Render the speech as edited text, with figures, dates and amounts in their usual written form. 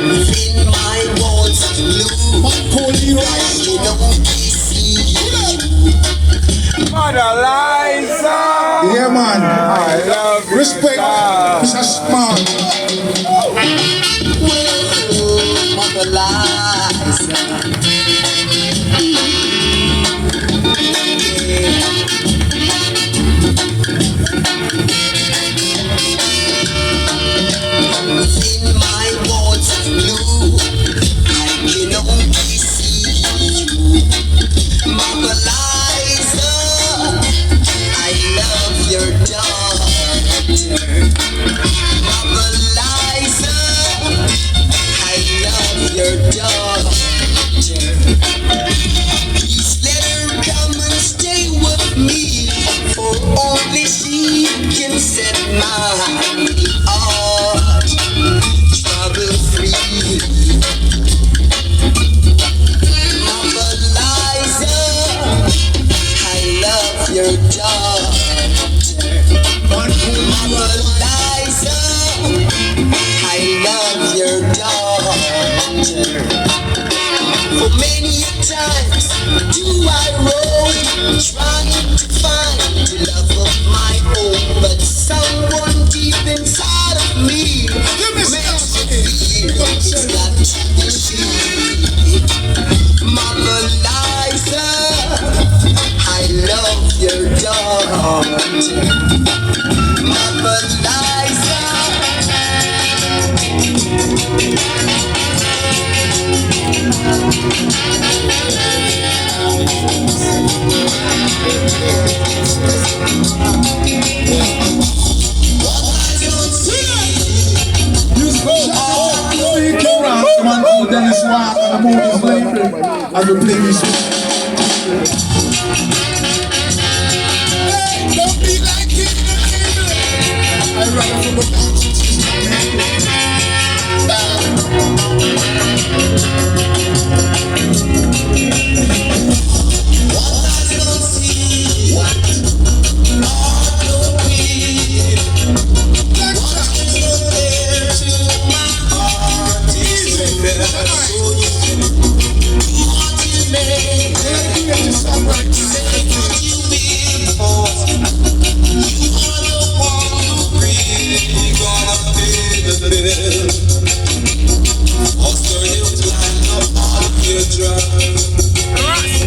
Within my walls of blue, you don't see you. Mother Liza. Yeah, man. I love you. Respect. Mr. Smart. Whoa, Mother Liza. Within my walls of blue, I can only see you. Mother Liza, I love your daughter. Mother Liza, I love your daughter. Please let her come and stay with me, for only she can set my heart trouble free. Mother Liza, I love your daughter. Mother Liza, I love your daughter. For many times do I roam, trying to find the love of my own, but someone deep inside of me makes me feel it's got to be she. Mother Liza, I love your daughter. Mother Liza. Man, oh, Dennis Walk and the movie Slavery as we play this. Don't be like it, I run from the What I don't see, what I don't feel, what is there to my heart is there. So you want to make say what you will for. You are the one who really gonna pay the bill. Also you plan up all of your drugs.